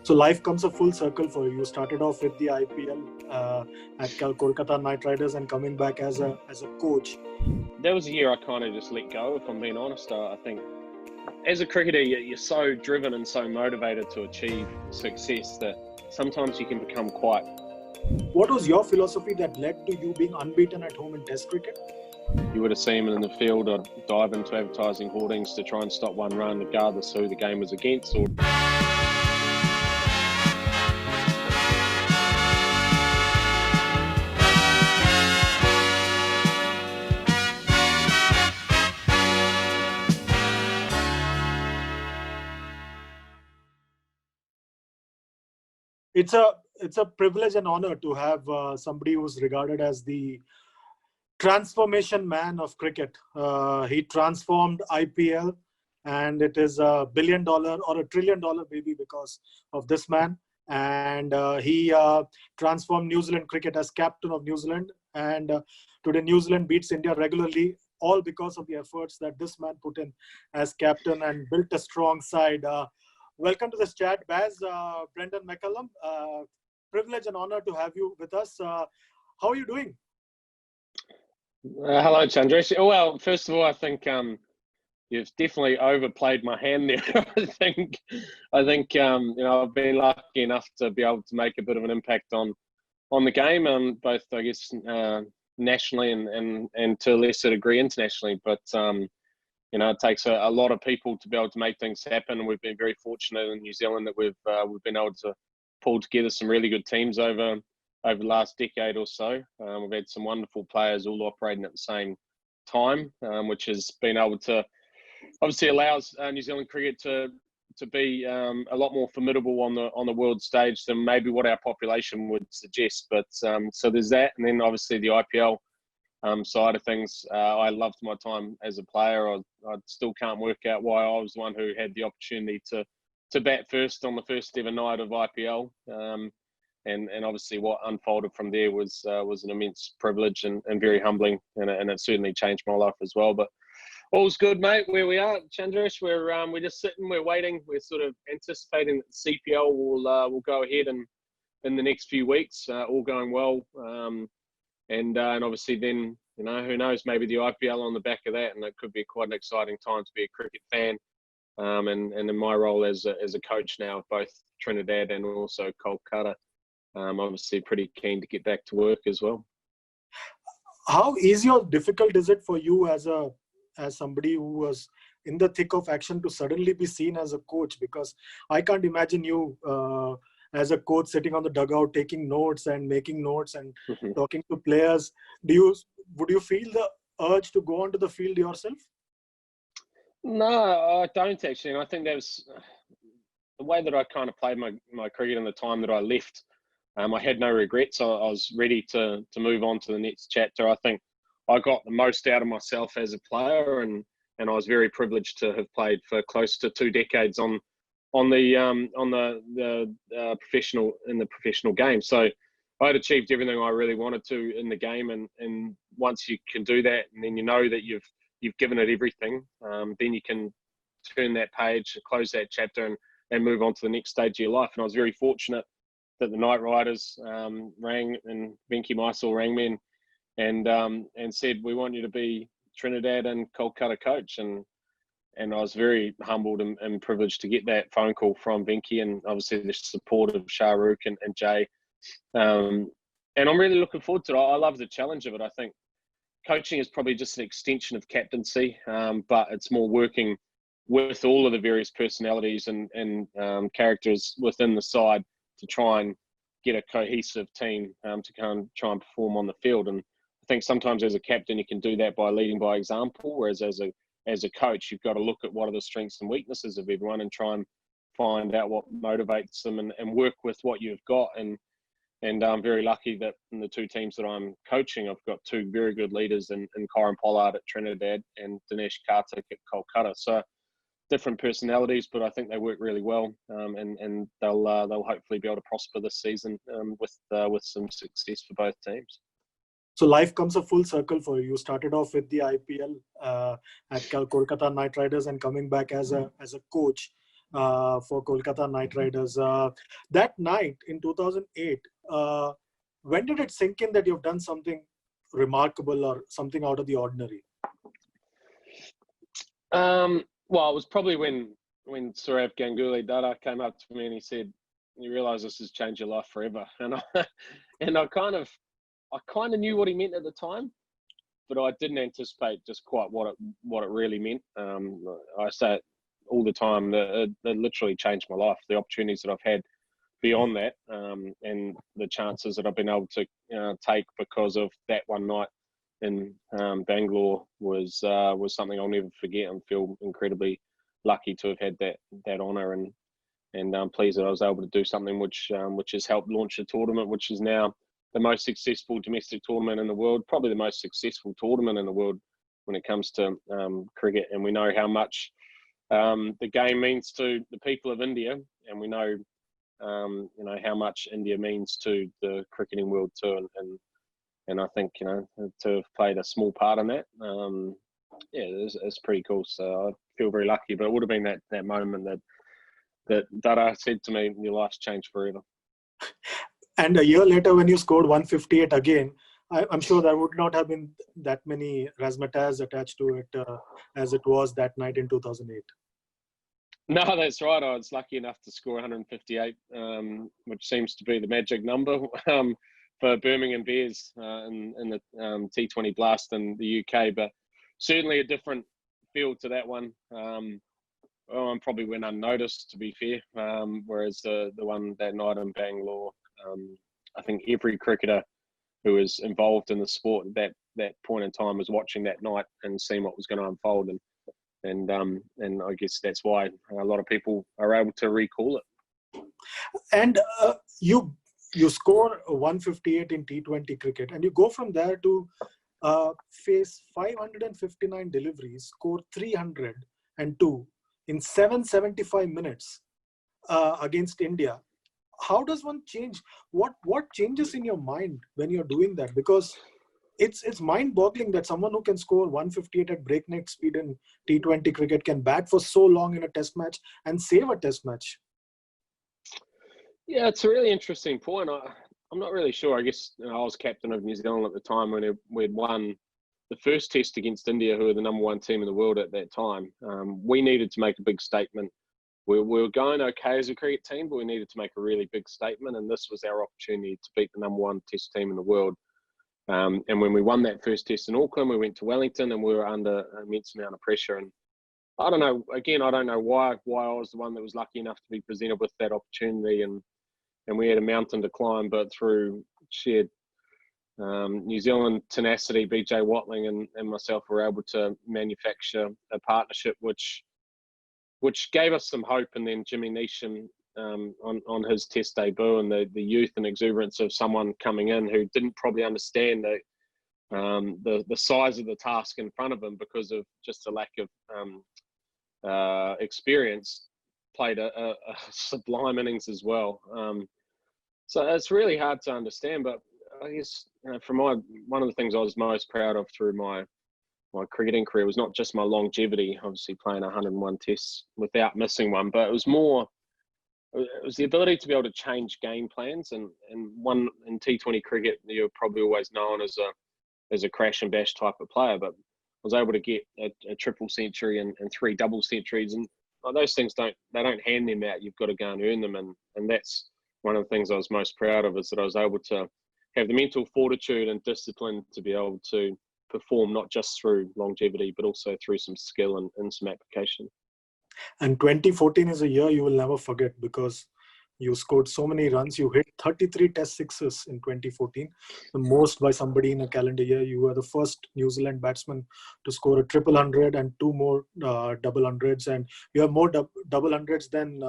So life comes a full circle for you. You started off with the IPL at Kolkataknightriders and coming back as a coach. That was a year I kind of just let go, if I'm being honest. I think as a cricketer, you're so driven and so motivated to achieve success that sometimes you can become quite... What was your philosophy that led to you being unbeaten at home in Test cricket? You would have seen me in the field. I'd dive into advertising hoardings to try and stop one run, regardless who the game was against. It's a privilege and honor to have somebody who's regarded as the transformation man of cricket. He transformed IPL, and it is $1 billion or $1 trillion maybe because of this man. And he transformed New Zealand cricket as captain of New Zealand. And today New Zealand beats India regularly, all because of the efforts that this man put in as captain and built a strong side. Welcome to this chat, Baz. Brendon McCullum. Privilege and honor to have you with us. How are you doing? Hello, Chandresh. Well, first of all, I think you've definitely overplayed my hand there. I think I've been lucky enough to be able to make a bit of an impact on the game, both I guess nationally and to a lesser degree internationally. But it takes a lot of people to be able to make things happen. We've been very fortunate in New Zealand that we've been able to pull together some really good teams over the last decade or so. We've had some wonderful players all operating at the same time, which has been able to obviously allows New Zealand cricket to be a lot more formidable on the world stage than maybe what our population would suggest. But so there's that, and then obviously the IPL side of things. I loved my time as a player. I still can't work out why I was the one who had the opportunity to bat first on the first ever night of IPL. And obviously what unfolded from there was an immense privilege and very humbling, and it certainly changed my life as well. But all's good, mate. Where we are, Chandresh, we're just sitting, we're waiting, we're sort of anticipating that the CPL will go ahead in the next few weeks, all going well. And obviously then, who knows, maybe the IPL on the back of that, and it could be quite an exciting time to be a cricket fan. And in my role as a coach now of both Trinidad and also Kolkata, obviously pretty keen to get back to work as well. How easy or difficult is it for you as somebody who was in the thick of action to suddenly be seen as a coach? Because I can't imagine you as a coach sitting on the dugout, taking notes and making notes and talking to players. Would you feel the urge to go onto the field yourself? No, I don't actually. And I think that was the way that I kind of played my cricket in the time that I left. I had no regrets. I was ready to move on to the next chapter. I think I got the most out of myself as a player, and I was very privileged to have played for close to 2 decades on the professional game. So I had achieved everything I really wanted to in the game, and once you can do that, and then you know that you've given it everything, then you can turn that page, close that chapter, and move on to the next stage of your life. And I was very fortunate that the Knight Riders rang, and Venki Mysore rang me and said, we want you to be Trinidad and Kolkata coach. And I was very humbled and privileged to get that phone call from Venki, and obviously the support of Shahrukh and Jay. And I'm really looking forward to it. I love the challenge of it. I think coaching is probably just an extension of captaincy, but it's more working with all of the various personalities and characters within the side to try and get a cohesive team to kind of try and perform on the field. And I think sometimes as a captain, you can do that by leading by example, whereas as a coach, you've got to look at what are the strengths and weaknesses of everyone and try and find out what motivates them and work with what you've got. And I'm very lucky that in the 2 teams that I'm coaching, I've got 2 very good leaders in Karan at Trinidad and Dinesh Karthik at Kolkata. So different personalities, but I think they work really well, and they'll hopefully be able to prosper this season with some success for both teams. So life comes a full circle for you. You started off with the IPL at Kolkataknightriders and coming back as a coach. for Kolkata Knight Riders. That night in 2008, when did it sink in that you've done something remarkable or something out of the ordinary? Well, it was probably when Saurav Ganguly Datar came up to me and he said, "You realise this has changed your life forever." And I kind of knew what he meant at the time, but I didn't anticipate just quite what it really meant. I say it all the time that it literally changed my life. The opportunities that I've had beyond that, and the chances that I've been able to take because of that one night in Bangalore was something I'll never forget, and feel incredibly lucky to have had that honour, and I'm pleased that I was able to do something which has helped launch the tournament, which is now the most successful domestic tournament in the world, probably the most successful tournament in the world when it comes to cricket. And we know how much the game means to the people of India, and we know how much India means to the cricketing world too. And I think to have played a small part in that, it's pretty cool. So I feel very lucky. But it would have been that moment that Datar said to me, "Your life's changed forever." And a year later, when you scored 158 again, I'm sure there would not have been that many razzmatazz attached to it as it was that night in 2008. No, that's right. I was lucky enough to score 158, which seems to be the magic number for Birmingham Bears in the T20 Blast in the UK. But certainly a different feel to that one. I probably went unnoticed, to be fair. Whereas the one that night in Bangalore, I think every cricketer who was involved in the sport at that point in time was watching that night and seeing what was going to unfold. And I guess that's why a lot of people are able to recall it. And you score 158 in T20 cricket, and you go from there to face 559 deliveries, score 302 in 775 minutes against India. How does one change? What changes in your mind when you're doing that? Because it's mind-boggling that someone who can score 158 at breakneck speed in T20 cricket can bat for so long in a test match and save a test match. Yeah, it's a really interesting point. I'm not really sure. I guess I was captain of New Zealand at the time when we'd won the first test against India, who were the number one team in the world at that time. We needed to make a big statement. We were going okay as a cricket team, but we needed to make a really big statement, and this was our opportunity to beat the number one test team in the world. And when we won that first test in Auckland, we went to Wellington and we were under an immense amount of pressure. And I don't know, again, I don't know why I was the one that was lucky enough to be presented with that opportunity. And we had a mountain to climb, but through shared New Zealand tenacity, BJ Watling and myself were able to manufacture a partnership which gave us some hope. And then Jimmy Neesham, on his test debut, and the youth and exuberance of someone coming in who didn't probably understand the size of the task in front of him because of just a lack of experience, played a sublime innings as well. So it's really hard to understand, but I guess from one of the things I was most proud of through my cricketing career was not just my longevity, obviously playing 101 tests without missing one, but it was the ability to be able to change game plans. And one in T20 cricket, you're probably always known as a crash and bash type of player, but I was able to get a triple century and 3 double centuries, and those things don't hand them out. You've got to go and earn them, and that's one of the things I was most proud of, is that I was able to have the mental fortitude and discipline to be able to perform not just through longevity, but also through some skill and some application. And 2014 is a year you will never forget because you scored so many runs. You hit 33 test sixes in 2014, the most by somebody in a calendar year. You were the first New Zealand batsman to score a triple hundred and 2 more double hundreds. And you have more double hundreds than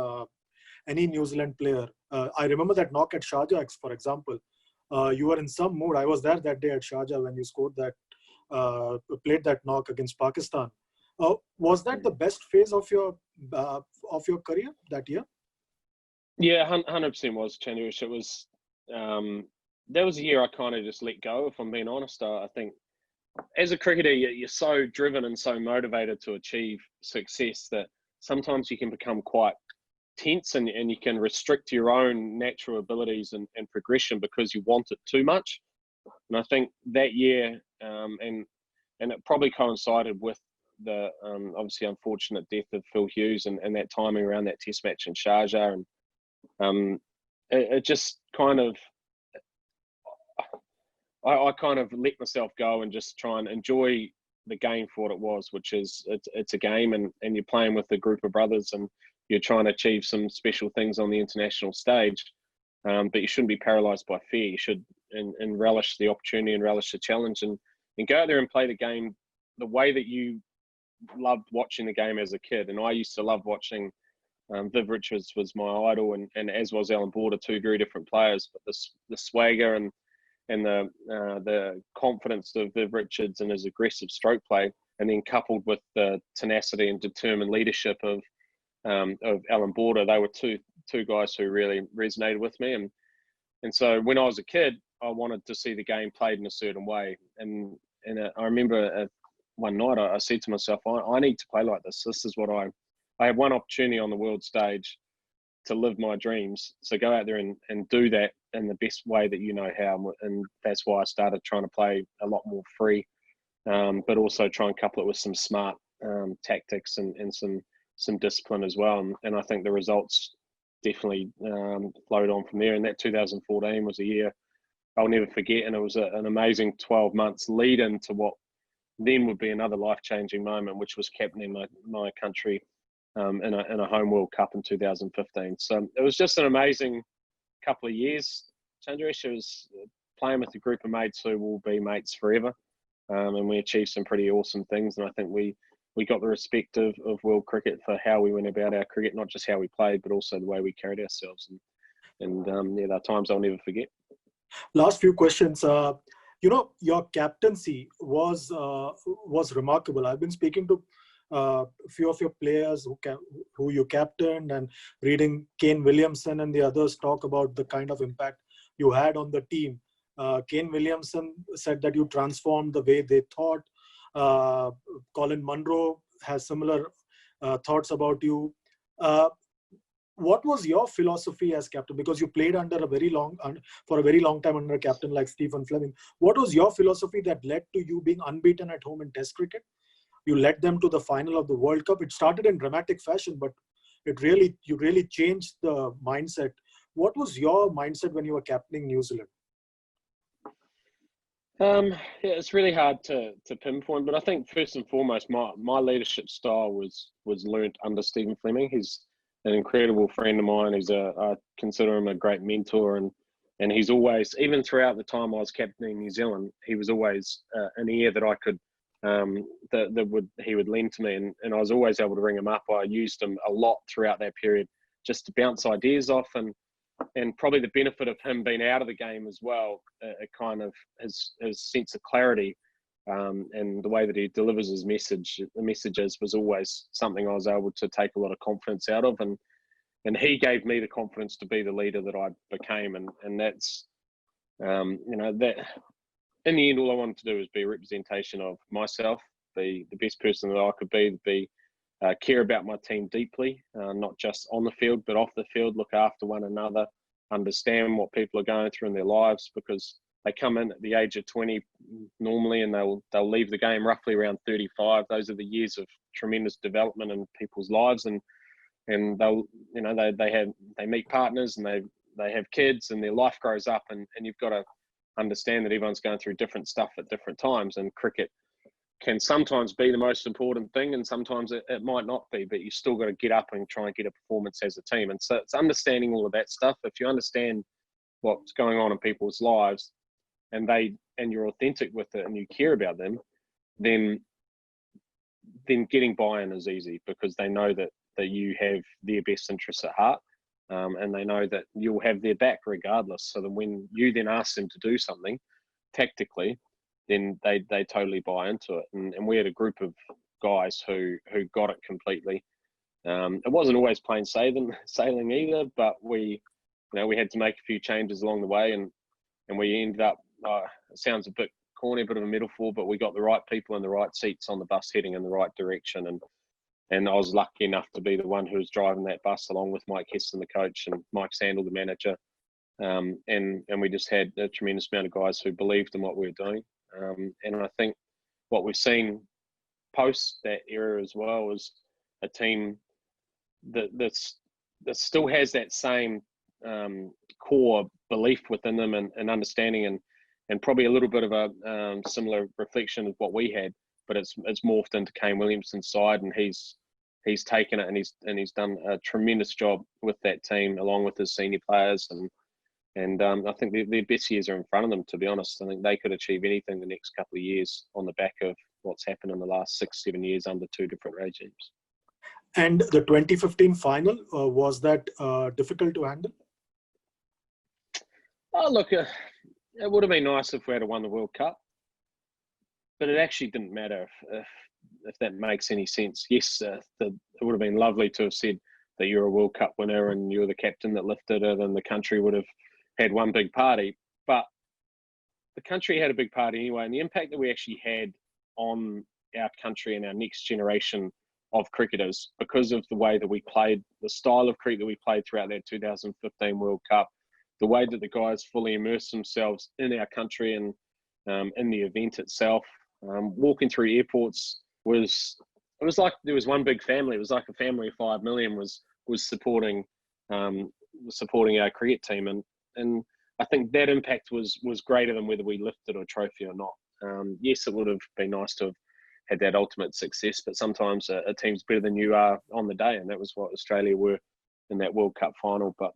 any New Zealand player. I remember that knock at Sharjah, for example. You were in some mood. I was there that day at Sharjah when you scored that, played that knock against Pakistan. Was that the best phase of your career that year? Yeah, 100% was, Chandresh. It was that was a year I kind of just let go, if I'm being honest. I think as a cricketer, you're so driven and so motivated to achieve success that sometimes you can become quite tense, and you can restrict your own natural abilities and progression because you want it too much. And I think that year, and it probably coincided with the obviously unfortunate death of Phil Hughes and that timing around that test match in Sharjah, and it just kind of, I kind of let myself go and just try and enjoy the game for what it was, which is it's a game, and you're playing with a group of brothers, and you're trying to achieve some special things on the international stage, but you shouldn't be paralyzed by fear. You should and relish the opportunity and relish the challenge, and go out there and play the game the way that you loved watching the game as a kid. And I used to love watching Viv Richards was my idol, and as was Alan Border, two very different players, but the swagger and the confidence of Viv Richards and his aggressive stroke play, and then coupled with the tenacity and determined leadership of Alan Border, they were two guys who really resonated with me. And so when I was a kid, I wanted to see the game played in a certain way. And I remember one night I said to myself, I need to play like this. This is what I have one opportunity on the world stage to live my dreams. So go out there and do that in the best way that you know how. And that's why I started trying to play a lot more free, but also try and couple it with some smart tactics and some discipline as well. And I think the results definitely flowed on from there. And that 2014 was a year I'll never forget. And it was an amazing 12 months lead into what then would be another life-changing moment, which was captaining my country in a home World Cup in 2015. So it was just an amazing couple of years. Chandresh, was playing with a group of mates who will be mates forever, and we achieved some pretty awesome things. And I think we got the respect of world cricket for how we went about our cricket, not just how we played, but also the way we carried ourselves. And yeah, there are times I'll never forget. Last few questions. Your captaincy was remarkable. I've been speaking to a few of your players who you captained, and reading Kane Williamson and the others talk about the kind of impact you had on the team. Kane Williamson said that you transformed the way they thought. Colin Munro has similar thoughts about you. What was your philosophy as captain? Because you played for a very long time under a captain like Stephen Fleming. What was your philosophy that led to you being unbeaten at home in Test cricket? You led them to the final of the World Cup. It started in dramatic fashion, but you really changed the mindset. What was your mindset when you were captaining New Zealand? Yeah, it's really hard to pinpoint, but I think first and foremost, my leadership style was learnt under Stephen Fleming. He's an incredible friend of mine. I consider him a great mentor, and he's always, even throughout the time I was captaining New Zealand, he was always an ear that I could he would lend to me, and I was always able to ring him up. I used him a lot throughout that period just to bounce ideas off, and probably the benefit of him being out of the game as well, it kind of his sense of clarity and the way that he delivers his messages was always something I was able to take a lot of confidence out of, and he gave me the confidence to be the leader that I became, and that's that in the end all I wanted to do was be a representation of myself, be the best person that I could be care about my team deeply, not just on the field but off the field, look after one another, understand what people are going through in their lives, because they come in at the age of 20 normally, and they'll leave the game roughly around 35. Those are the years of tremendous development in people's lives, and they'll they meet partners, and they have kids, and their life grows up, and you've got to understand that everyone's going through different stuff at different times, and cricket can sometimes be the most important thing, and sometimes it might not be, but you still got to get up and try and get a performance as a team. And so it's understanding all of that stuff. If you understand what's going on in people's lives, and you're authentic with it, and you care about them, then getting buy-in is easy, because they know that you have their best interests at heart, and they know that you'll have their back regardless. So that when you then ask them to do something tactically, then they totally buy into it. And we had a group of guys who got it completely. It wasn't always plain sailing either, but we had to make a few changes along the way, and we ended up, it sounds a bit corny, a bit of a metaphor, but we got the right people in the right seats on the bus heading in the right direction. And I was lucky enough to be the one who was driving that bus along with Mike Heston, the coach, and Mike Sandel, the manager. And we just had a tremendous amount of guys who believed in what we were doing. And I think what we've seen post that era as well is a team that still has that same core belief within them and understanding and probably a little bit of a similar reflection of what we had, but it's morphed into Kane Williamson's side, and he's taken it and he's done a tremendous job with that team along with his senior players, and I think their best years are in front of them, to be honest. I think they could achieve anything the next couple of years on the back of what's happened in the last 6-7 years under two different regimes. And the 2015 final, was that difficult to handle? Oh, look, it would have been nice if we had won the World Cup, but it actually didn't matter if that makes any sense. Yes, it would have been lovely to have said that you're a World Cup winner and you're the captain that lifted it, and the country would have had one big party. But the country had a big party anyway, and the impact that we actually had on our country and our next generation of cricketers, because of the way that we played, the style of cricket that we played throughout that 2015 World Cup, the way that the guys fully immersed themselves in our country and in the event itself. Walking through airports was like there was one big family. It was like a family of 5 million was supporting our cricket team, and I think that impact was greater than whether we lifted a trophy or not. Yes, it would have been nice to have had that ultimate success, but sometimes a team's better than you are on the day, and that was what Australia were in that World Cup final. But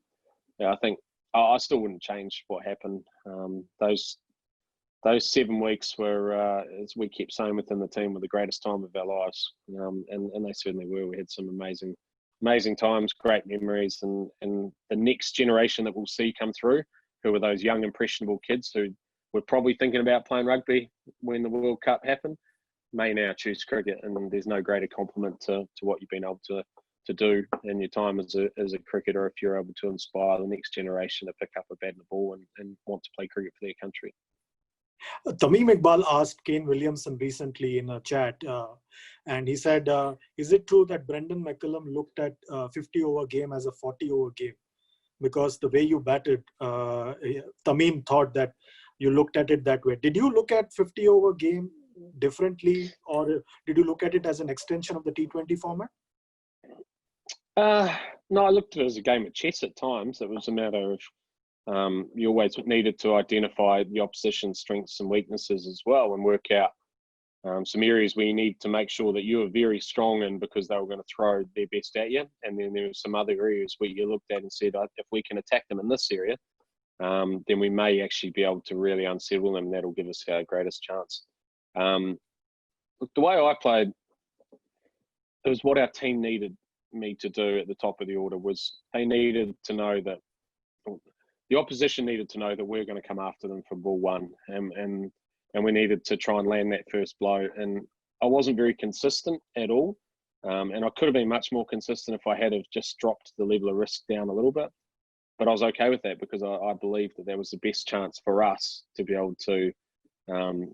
yeah, I think I still wouldn't change what happened. Those 7 weeks were, as we kept saying within the team, were the greatest time of our lives, and they certainly were. We had some amazing times, great memories, and the next generation that we'll see come through, who are those young impressionable kids who were probably thinking about playing rugby when the World Cup happened, may now choose cricket, and there's no greater compliment to what you've been able to do in your time as a cricketer if you're able to inspire the next generation to pick up a bat and a ball and want to play cricket for their country. Tamim Iqbal asked Kane Williamson recently in a chat, and he said, is it true that Brendon McCullum looked at 50-over game as a 40-over game? Because the way you batted, Tamim thought that you looked at it that way. Did you look at 50-over game differently, or did you look at it as an extension of the T20 format? No, I looked at it as a game of chess at times. It was a matter of you always needed to identify the opposition's strengths and weaknesses as well, and work out some areas where you need to make sure that you were very strong in because they were going to throw their best at you. And then there were some other areas where you looked at and said, if we can attack them in this area, then we may actually be able to really unsettle them. That'll give us our greatest chance. Look, the way I played, it was what our team needed me to do at the top of the order. Was they needed to know that the opposition needed to know that we're going to come after them for ball one, and we needed to try and land that first blow. And I wasn't very consistent at all, and I could have been much more consistent if I had have just dropped the level of risk down a little bit. But I was okay with that because I believed that was the best chance for us to be able to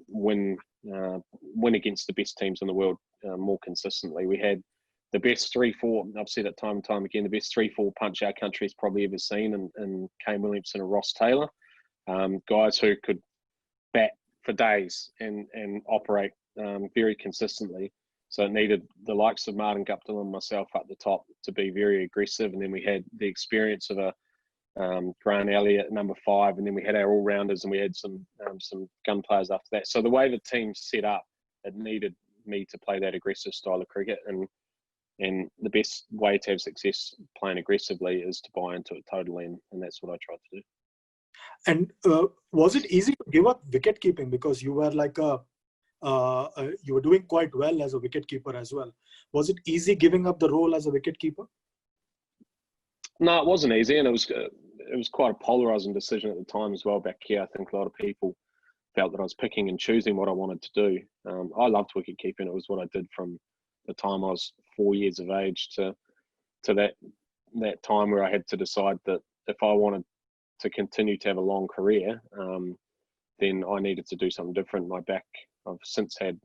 win against the best teams in the world more consistently. We had the best 3-4, I've said it time and time again, the best 3-4 punch our country's probably ever seen, and Kane Williamson and Ross Taylor, guys who could bat for days and operate very consistently. So it needed the likes of Martin Guptill and myself up the top to be very aggressive, and then we had the experience of a Grant Elliott at number 5, and then we had our all-rounders, and we had some gun players after that. So the way the team set up, it needed me to play that aggressive style of cricket, and the best way to have success playing aggressively is to buy into it totally, and that's what I tried to do. And was it easy to give up wicket keeping, because you were like you were doing quite well as a wicket keeper as well? Was it easy giving up the role as a wicket keeper? No, it wasn't easy, and it was quite a polarizing decision at the time as well. Back here, I think a lot of people felt that I was picking and choosing what I wanted to do. I loved wicket keeping. It was what I did from the time I was 4 years of age to that time where I had to decide that if I wanted to continue to have a long career, then I needed to do something different. I've since had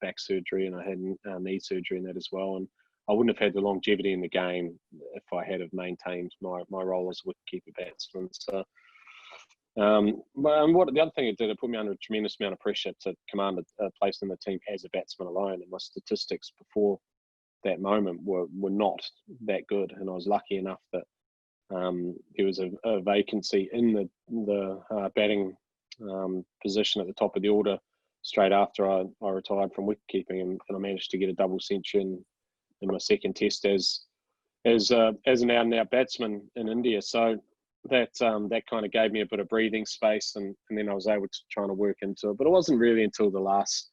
back surgery, and I had knee surgery and that as well. And I wouldn't have had the longevity in the game if I had have maintained my role as wicketkeeper batsman. So, what the other thing it did, it put me under a tremendous amount of pressure to command a place in the team as a batsman alone, and my statistics before that moment were not that good, and I was lucky enough that there was a vacancy in the batting position at the top of the order straight after I retired from wicketkeeping, and I managed to get a double century in my second test as an out and out batsman in India. So that kind of gave me a bit of breathing space, and then I was able to try to work into it. But it wasn't really until the last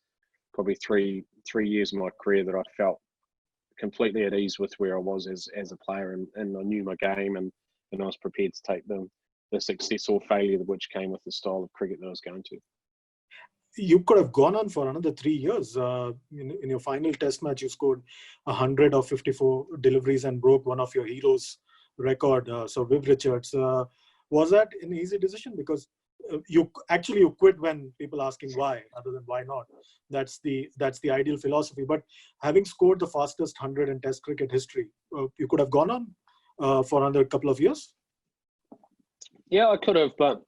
probably three years of my career that I felt completely at ease with where I was as a player, and I knew my game, and I was prepared to take the success or failure which came with the style of cricket that I was going to. You could have gone on for another 3 years. In your final test match, you scored 100 of 54 deliveries and broke one of your heroes' record, so Viv Richards. Was that an easy decision? Because you quit when people asking why, rather than why not. That's the ideal philosophy. But having scored the fastest 100 in Test cricket history, you could have gone on for another couple of years. Yeah, I could have, but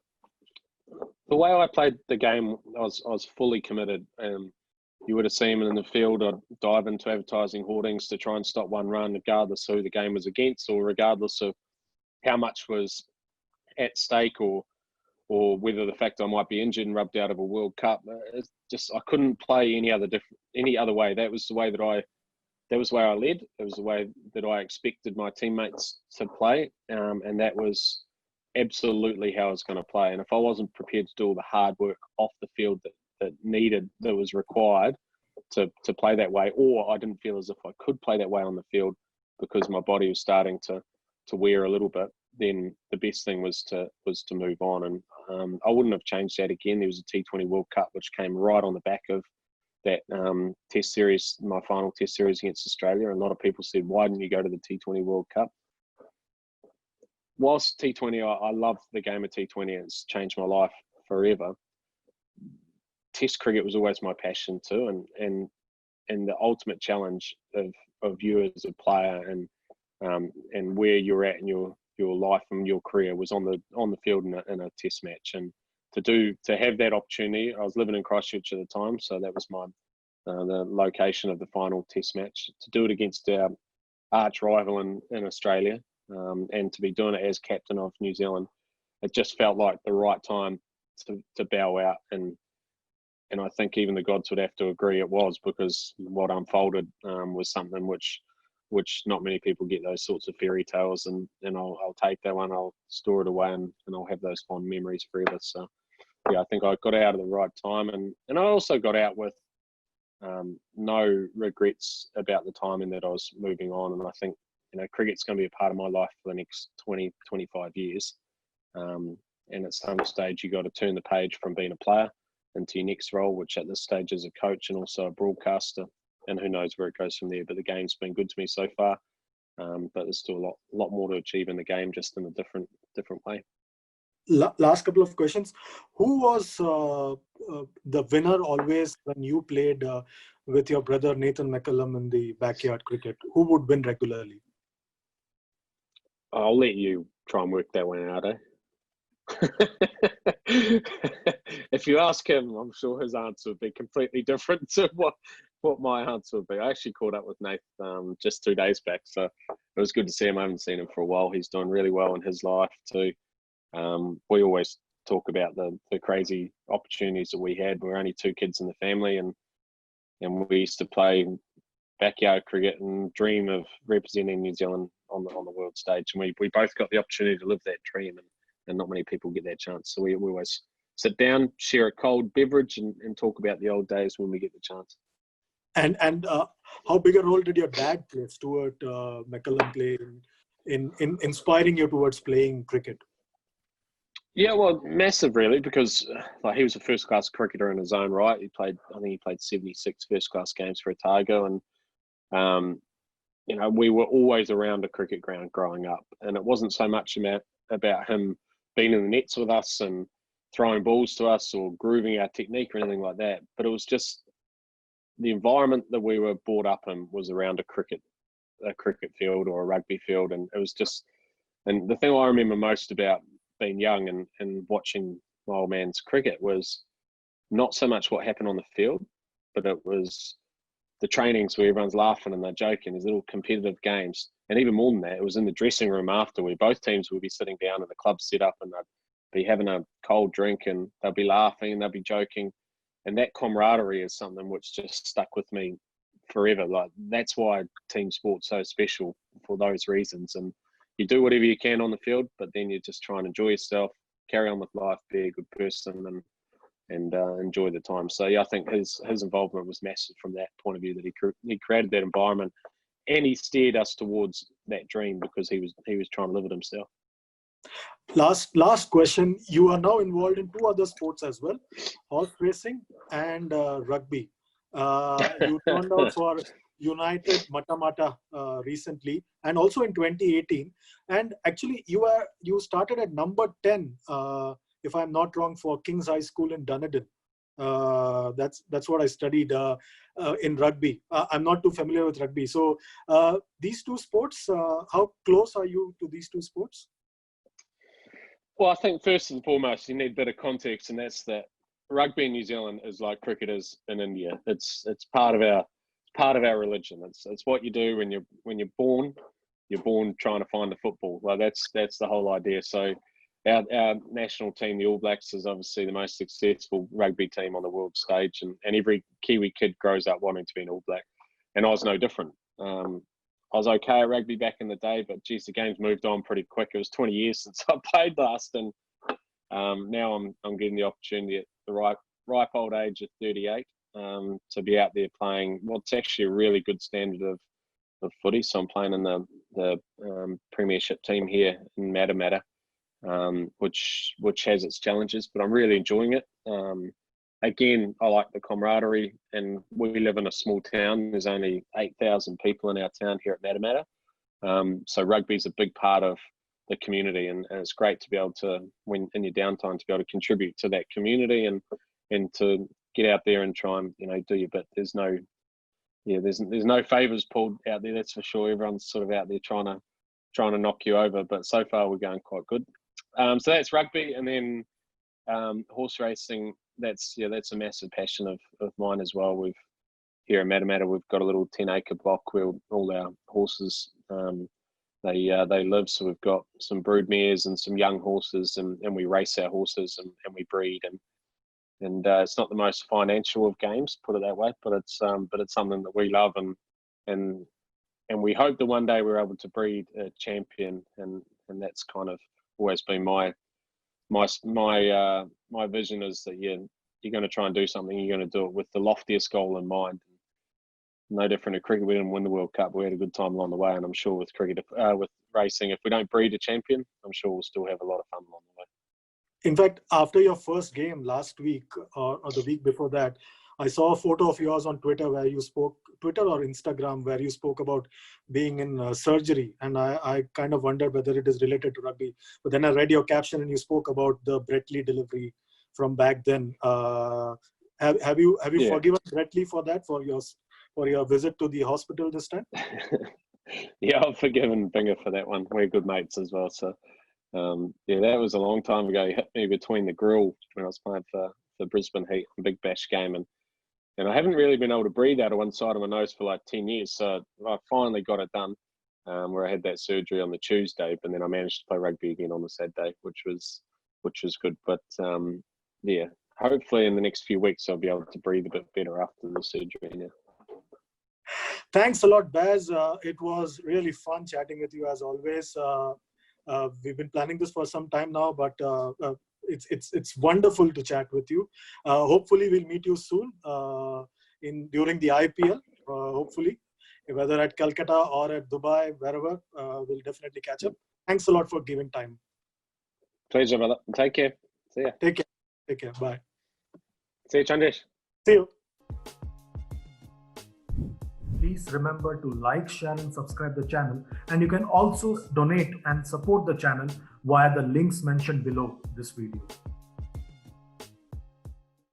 the way I played the game, I was fully committed. You would have seen me in the field. I'd dive into advertising hoardings to try and stop one run, regardless who the game was against, or regardless of how much was at stake, or whether the fact I might be injured and rubbed out of a World Cup. It's just I couldn't play any other way. That was the way that was where I led. It was the way that I expected my teammates to play, and that was absolutely how I was going to play. And if I wasn't prepared to do all the hard work off the field that was required to play that way, or I didn't feel as if I could play that way on the field because my body was starting to wear a little bit, then the best thing was to move on. And I wouldn't have changed that again. There was a T20 World Cup which came right on the back of that test series, my final test series against Australia. And a lot of people said, why didn't you go to the T20 World Cup? Whilst T20, I love the game of T20. It's changed my life forever. Test cricket was always my passion too, and the ultimate challenge of you as a player and where you're at in your life and your career was on the field in a test match. And to have that opportunity, I was living in Christchurch at the time, so that was my the location of the final test match. To do it against our arch rival in Australia, and to be doing it as captain of New Zealand, it just felt like the right time to bow out. And I think even the gods would have to agree it was, because what unfolded was something which not many people get, those sorts of fairy tales, and I'll take that one, I'll store it away, and I'll have those fond memories forever. So yeah, I think I got out at the right time, and I also got out with no regrets about the timing that I was moving on. And I think, cricket's going to be a part of my life for the next 20, 25 years. And at some stage, you got to turn the page from being a player into your next role, which at this stage is a coach and also a broadcaster. And who knows where it goes from there. But the game's been good to me so far. But there's still a lot more to achieve in the game, just in a different way. Last couple of questions. Who was the winner always when you played with your brother Nathan McCullum in the backyard cricket? Who would win regularly? I'll let you try and work that one out, eh? If you ask him, I'm sure his answer would be completely different to what my answer would be. I actually caught up with Nathan just 2 days back, so it was good to see him. I haven't seen him for a while. He's doing really well in his life too. We always talk about the crazy opportunities that we had. We were only 2 kids in the family, and we used to play backyard cricket and dream of representing New Zealand on the world stage. And we both got the opportunity to live that dream, and not many people get that chance. So we always sit down, share a cold beverage, and talk about the old days when we get the chance. And how big a role did your dad play, Stuart McCullum, play in inspiring you towards playing cricket? Yeah, well, massive really, because he was a first-class cricketer in his own right. I think he played 76 first-class games for Otago, and we were always around a cricket ground growing up, and it wasn't so much about him being in the nets with us and throwing balls to us or grooving our technique or anything like that, but it was just the environment that we were brought up in was around a cricket a cricket field or a rugby field, and it was just. And the thing I remember most about being young and watching my old man's cricket was not so much what happened on the field, but it was the trainings where everyone's laughing and they're joking, these little competitive games. And even more than that, it was in the dressing room after, where both teams would be sitting down and the club set up, and they'd be having a cold drink and they'll be laughing and they'll be joking. And that camaraderie is something which just stuck with me forever. Like, that's why team sport's so special, for those reasons. And you do whatever you can on the field, but then you just try and enjoy yourself, carry on with life, be a good person, and enjoy the time. So yeah, I think his involvement was massive from that point of view, that he created that environment, and he steered us towards that dream because he was trying to live it himself. Last question. You are now involved in 2 other sports as well, horse racing and rugby. You turned out for United Matamata recently, and also in 2018. And actually, you started at number 10, if I'm not wrong, for King's High School in Dunedin. That's what I studied in rugby. I'm not too familiar with rugby. So these 2 sports, how close are you to these 2 sports? Well, I think first and foremost, you need a bit of context, and that's that rugby in New Zealand is like cricket is in India. It's part of our religion. It's what you do when you're born. You're born trying to find the football. Well, that's the whole idea. So our national team, the All Blacks, is obviously the most successful rugby team on the world stage, and every Kiwi kid grows up wanting to be an All Black. And I was no different. I was okay at rugby back in the day, but geez, the game's moved on pretty quick. It was 20 years since I played last, and now I'm getting the opportunity at the ripe old age of 38 to be out there playing what's actually a really good standard of footy. So I'm playing in the premiership team here in Matamata, which has its challenges, but I'm really enjoying it. Again, I like the camaraderie, and we live in a small town. There's only 8,000 people in our town here at Matamata. So rugby is a big part of the community, and it's great to be able to, when in your downtime, to be able to contribute to that community and to get out there and try and do your bit. There's no favours pulled out there, that's for sure. Everyone's sort of out there trying to knock you over, but so far we're going quite good. So that's rugby, and then horse racing. That's a massive passion of mine as well. Here in Matamata, we've got a little 10-acre block where all our horses they live. So we've got some brood mares and some young horses, and we race our horses and we breed, and it's not the most financial of games, put it that way, but it's something that we love, and we hope that one day we're able to breed a champion, and that's kind of always been my vision, is that you're going to try and do something. You're going to do it with the loftiest goal in mind. No different to cricket. We didn't win the World Cup. We had a good time along the way, and I'm sure with cricket, with racing, if we don't breed a champion, I'm sure we'll still have a lot of fun along the way. In fact, after your first game last week or the week before that, I saw a photo of yours on Twitter or Instagram, where you spoke about being in surgery. And I kind of wondered whether it is related to rugby. But then I read your caption and you spoke about the Brett Lee delivery from back then. Have you forgiven Brett Lee for that, for your visit to the hospital this time? Yeah, I've forgiven Binger for that one. We're good mates as well. So that was a long time ago. He hit me between the grill when I was playing for Brisbane Heat, a big bash game, and I haven't really been able to breathe out of one side of my nose for like 10 years. So I finally got it done, where I had that surgery on the Tuesday, but then I managed to play rugby again on the Saturday, which was good. But hopefully in the next few weeks I'll be able to breathe a bit better after the surgery. Yeah. Thanks a lot, Baz. It was really fun chatting with you as always. We've been planning this for some time now, but it's wonderful to chat with you. Hopefully we'll meet you soon during the IPL. Hopefully, whether at Calcutta or at Dubai, wherever, we'll definitely catch up. Thanks a lot for giving time. Pleasure, brother. Take care. See ya. Take care. Bye. See you, Chandresh. See you. Please remember to like, share and subscribe the channel, and you can also donate and support the channel via the links mentioned below this video.